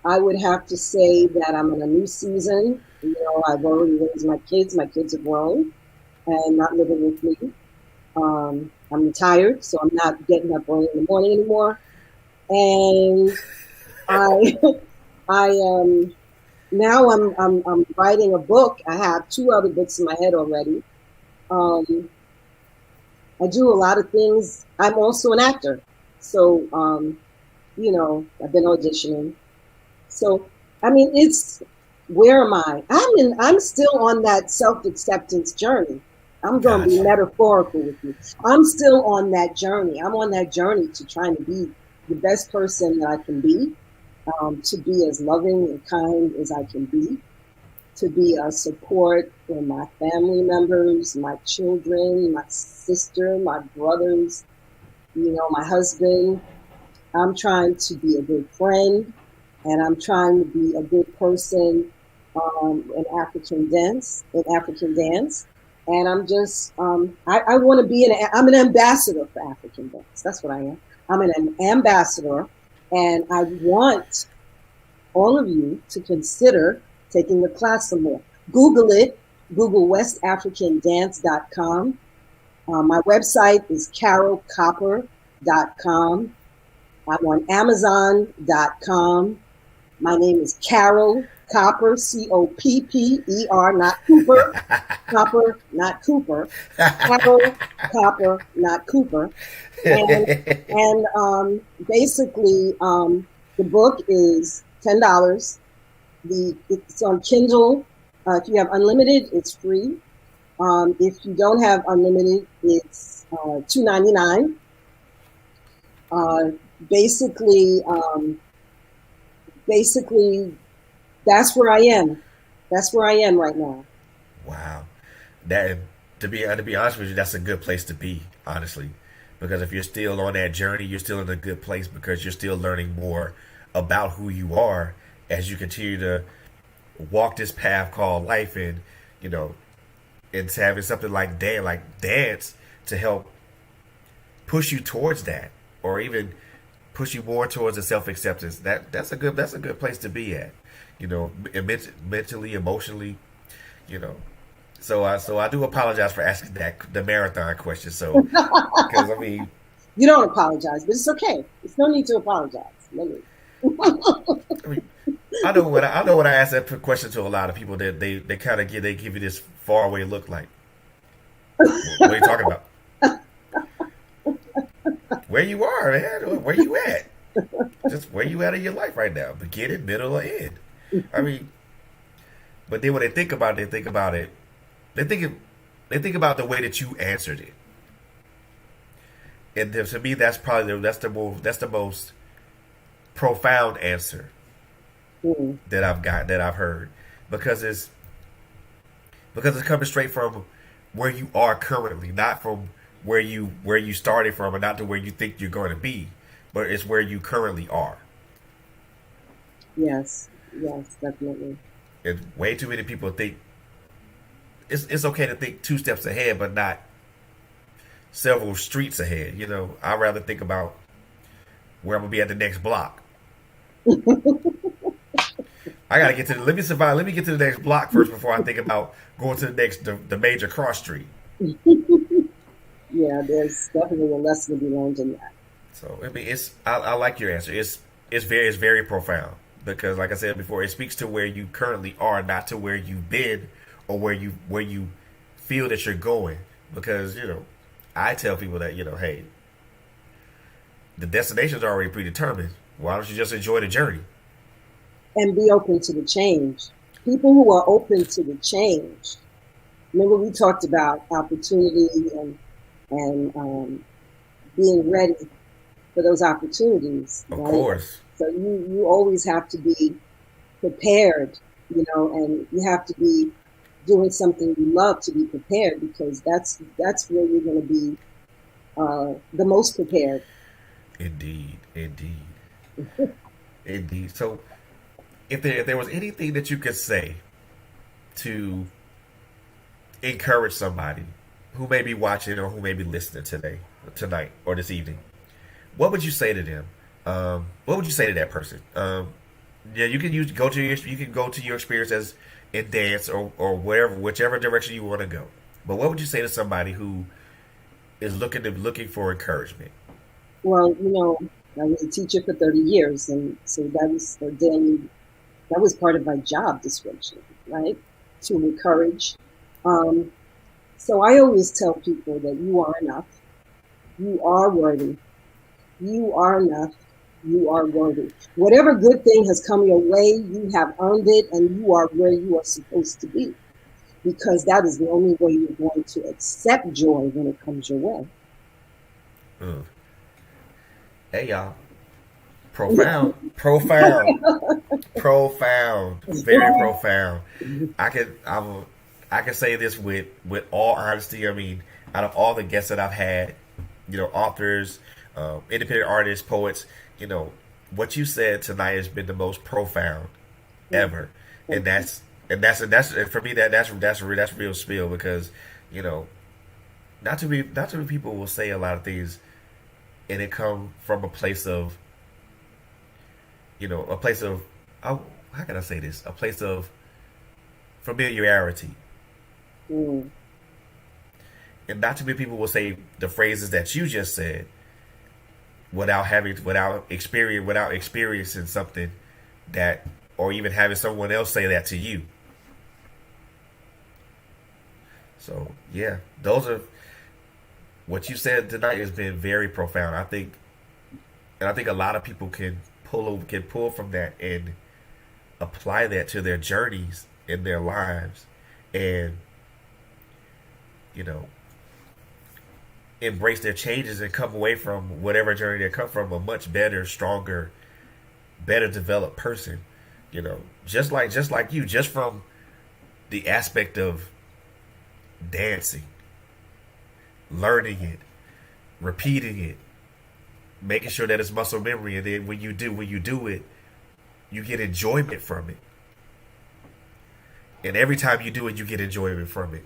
I would have to say that I'm in a new season. I've already raised my kids. My kids are grown and not living with me. I'm retired, so I'm not getting up early in the morning anymore. And I, I now I'm writing a book. I have two other books in my head already. Um, I do a lot of things. I'm also an actor, so I've been auditioning. So I mean, it's where am I? I'm still on that self acceptance journey. I'm going to be Gotcha. metaphorical with you. I'm still on that journey. I'm on that journey to trying to be the best person that I can be, to be as loving and kind as I can be, to be a support for my family members, my children, my sister, my brothers, my husband. I'm trying to be a good friend, and I'm trying to be a good person in African dance. And I'm just, I want to be I'm an ambassador for African dance. That's what I am. I'm an ambassador, and I want all of you to consider taking the class some more. Google it. Google westafricandance.com. My website is carolecopper.com. I'm on Amazon.com. My name is Carole Copper, Copper, not Cooper. Copper, not Cooper. Carole Copper, not Cooper. And basically, the book is $10. It's on Kindle. If you have unlimited, it's free. If you don't have unlimited, it's $2.99. Basically, that's where I am. That's where I am right now. Wow. That to be honest with you, that's a good place to be, honestly. Because if you're still on that journey, you're still in a good place because you're still learning more about who you are as you continue to walk this path called life, and you know, it's having something like dance to help push you towards that, or even push you more towards the self acceptance. That's a good place to be at. You know, mentally, emotionally. You know, so I do apologize for asking the marathon question. So because I mean, You don't apologize, but it's okay. There's no need to apologize. No need. I mean, I know when I ask that question to a lot of people that they kind of give you this faraway look like, what are you talking about? Where you are, man? Where you at? Just where you at in your life right now? Beginning, middle, or end? I mean, but then when they think about it, they think about the way that you answered it, and to me, that's the most profound answer Mm. that I've heard, because it's coming straight from where you are currently, not from where you started from, and not to where you think you're going to be, but it's where you currently are. Yes, yes, definitely. And way too many people think it's okay to think two steps ahead, but not several streets ahead. You know, I'd rather think about where I'm gonna be at the next block. I gotta get to let me survive. Let me get to the next block first before I think about going to the major cross street. Yeah, there's definitely a lesson to be learned in that. So I mean, I like your answer. It's very profound because, like I said before, it speaks to where you currently are, not to where you've been or where you feel that you're going. Because I tell people that hey, the destination's already predetermined. Why don't you just enjoy the journey? And be open to the change. People who are open to the change. Remember, we talked about opportunity and being ready for those opportunities, Of right? course, So you always have to be prepared, and you have to be doing something you love to be prepared, because that's where you're going to be the most prepared. indeed, indeed, indeed. So, if there was anything that you could say to encourage somebody who may be watching or who may be listening tonight, or this evening, what would you say to them? What would you say to that person? Yeah, you can go to your experience as in dance or whatever, whichever direction you want to go. But what would you say to somebody who is looking for encouragement? Well, I was a teacher for 30 years, and so that was part of my job description, right? To encourage. Um, so I always tell people that you are enough. You are worthy. You are enough. You are worthy. Whatever good thing has come your way, you have earned it, and you are where you are supposed to be. because that is the only way you're going to accept joy when it comes your way. Mm. Hey y'all, profound, profound, profound, very profound. I can I can say this with all honesty. I mean, out of all the guests that I've had, authors, independent artists, poets, what you said tonight has been the most profound ever, and that's and for me that's real spill because you know not too many people will say a lot of things and it come from a place of a place of how can I say this, a place of familiarity. Mm. And not too many people will say the phrases that you just said without experiencing something that, or even having someone else say that to you. So yeah, those are what you said tonight has been very profound. I think a lot of people can pull from that and apply that to their journeys in their lives, and you know embrace their changes and come away from whatever journey they come from a much better, stronger, better developed person. Just like you, just from the aspect of dancing, learning it, repeating it, making sure that it's muscle memory, and then when you do it, you get enjoyment from it. And every time you do it, you get enjoyment from it.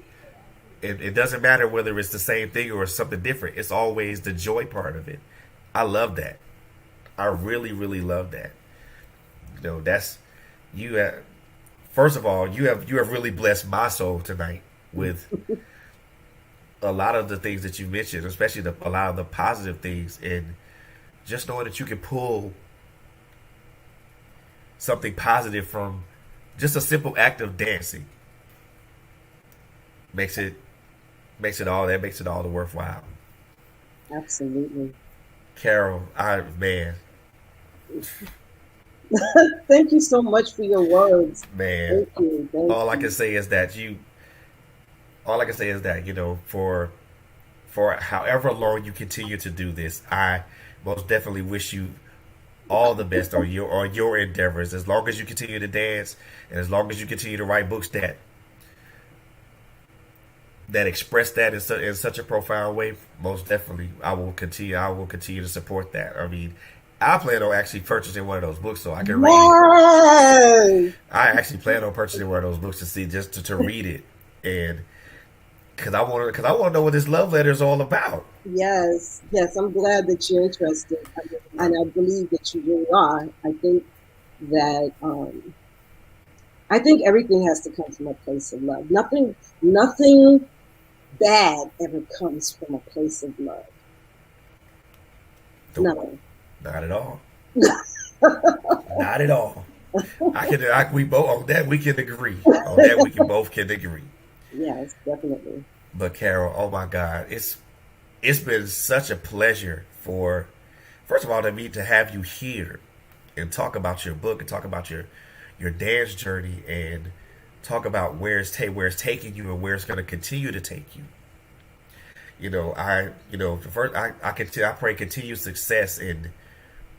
It doesn't matter whether it's the same thing or something different. It's always the joy part of it. I love that. I really, really love that. That's you. First of all, you have really blessed my soul tonight with a lot of the things that you mentioned, especially a lot of the positive things, and just knowing that you can pull something positive from just a simple act of dancing makes it all the worthwhile. Absolutely. Carole, man, Thank you so much for your words. man. Thank you. Thank All I you. can say is that for however long you continue to do this, I most definitely wish you all the best on your endeavors. As long as you continue to dance, and as long as you continue to write books that express that in such a profound way, most definitely I will continue to support that. I mean, I plan on actually purchasing one of those books so I can read it. Yay! I actually plan on purchasing one of those books to see, just to read it, and because I want to know what this love letter is all about. Yes, yes, I'm glad that you're interested. And I believe that you really are. That I think everything has to come from a place of love. Nothing bad ever comes from a place of love. Nope. No. Not at all. Not at all. We both on that we can agree. On that we can both can agree. Yes, definitely. But Carole, oh my God, it's been such a pleasure for, first of all, to have you here and talk about your book and talk about your dance journey and talk about where it's taking you and where it's going to continue to take you. First I pray continued success in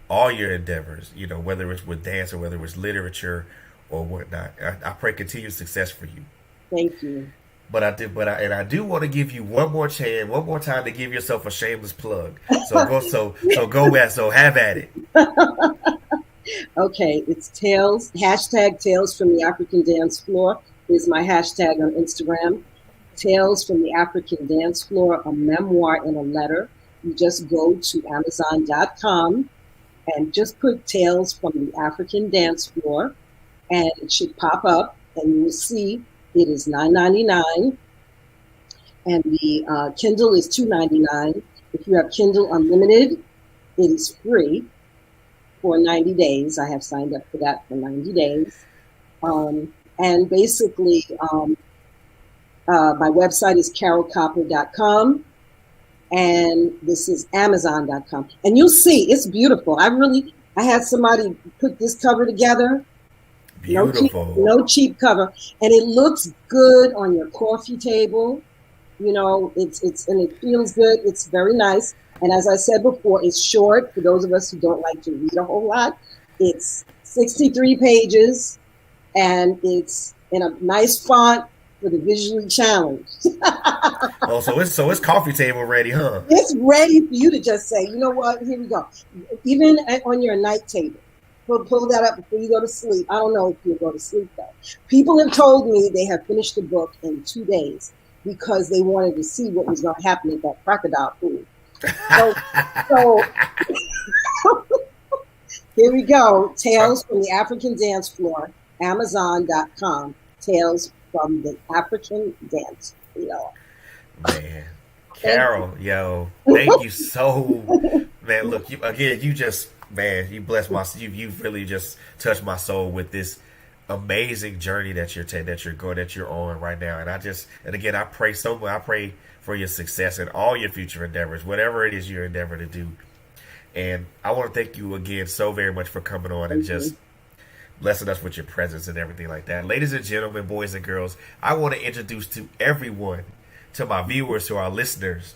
all your endeavors. Whether it's with dance or whether it's literature or whatnot. I pray continued success for you. Thank you. But I do want to give you one more time to give yourself a shameless plug. So have at it. Okay, it's Tales, hashtag Tales from the African Dance Floor is my hashtag on Instagram. Tales from the African Dance Floor, a memoir in a letter. You just go to Amazon.com and just put Tales from the African Dance Floor, and it should pop up, and you will see it is $9.99, and the Kindle is $2.99. If you have Kindle Unlimited, it is free for 90 days. I have signed up for that for 90 days. And basically, my website is carolecopper.com, and this is Amazon.com. And you'll see, it's beautiful. I had somebody put this cover together, Beautiful. No cheap cover, and it looks good on your coffee table. You know, it's and it feels good. It's very nice. And as I said before, it's short for those of us who don't like to read a whole lot. It's 63 pages, and it's in a nice font for the visually challenged. Oh, so it's coffee table ready, huh? It's ready for you to just say, you know what, here we go. Even on your night table, pull that up before you go to sleep. I don't know if you'll go to sleep though. People have told me they have finished the book in 2 days because they wanted to see what was going to happen at that crocodile pool. So, so here we go. Tales from the African Dance Floor, Amazon.com. Tales from the African Dance Floor. Man, Carole, yo, thank you so, man. Look, you just, man, you blessed you really just touched my soul with this amazing journey that you're on right now. And again, I pray so much. I pray for your success in all your future endeavors, whatever it is you endeavor to do. And I want to thank you again so very much for coming on and just blessing us with your presence and everything like that. Ladies and gentlemen, boys and girls, I want to introduce to everyone, to my viewers, to our listeners,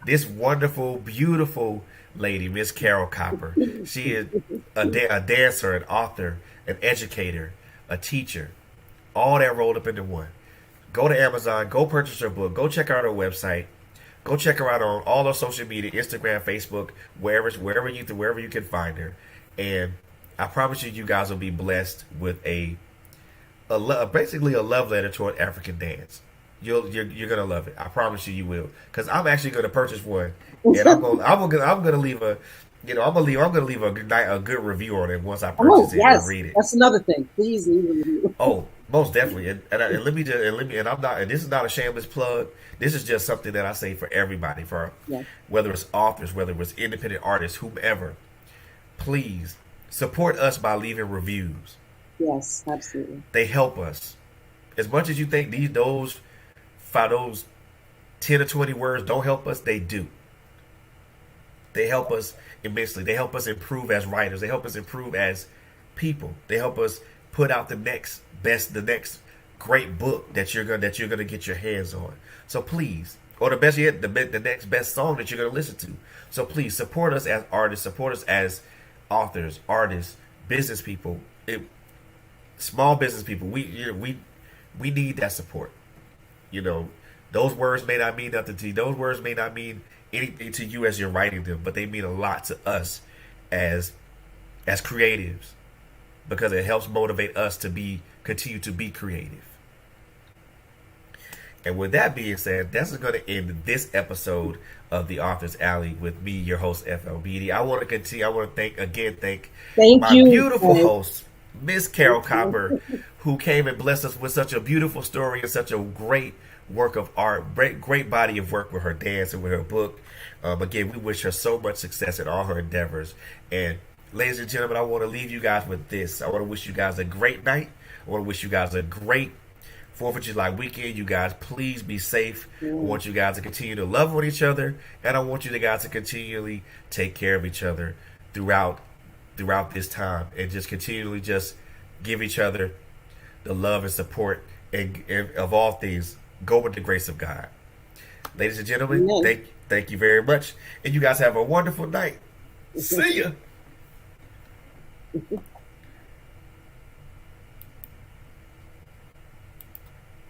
this wonderful, beautiful lady, Miss Carole Copper. She is a dancer, an author, an educator, a teacher, all that rolled up into one. Go to Amazon, go purchase her book, go check out her website, go check her out on all her social media, Instagram, Facebook, wherever you can find her. And I promise you guys will be blessed with basically a love letter toward African dance. You're gonna love it. I promise you will. Because I'm actually gonna purchase one, and I'm gonna leave a a good review on it once I purchase it and read it. That's another thing. Please leave a review. Oh, most definitely. And let me and I'm not. And this is not a shameless plug. This is just something that I say for everybody, whether it's authors, whether it's independent artists, whomever. Please support us by leaving reviews. Yes, absolutely. They help us as much as you think those 10 or 20 words don't help us. They do. They help us immensely. They help us improve as writers. They help us improve as people. They help us put out the next great book that you're gonna get your hands on. So please, or the best yet, the next best song that you're gonna listen to. So please support us as artists. Support us as authors, artists, business people, small business people. We need that support. You know, those words may not mean nothing to you. Those words may not mean anything to you as you're writing them, but they mean a lot to us as creatives, because it helps motivate us to continue to be creative. And with that being said, that's going to end this episode of the Author's Alley with me, your host, FL Beaty. I want to continue. I want to thank my beautiful host, Miss Carole Copper, who came and blessed us with such a beautiful story and such a great work of art, great body of work with her dance and with her book. Again, we wish her so much success in all her endeavors. And ladies and gentlemen, I want to leave you guys with this. I want to wish you guys a great night. I want to wish you guys a great 4th of July weekend. You guys, please be safe. I want you guys to continue to love on each other, and I want you guys to continually take care of each other throughout this time, and just continually just give each other the love and support, and of all things, go with the grace of God. Ladies and gentlemen, thank you very much, and you guys have a wonderful night. See ya.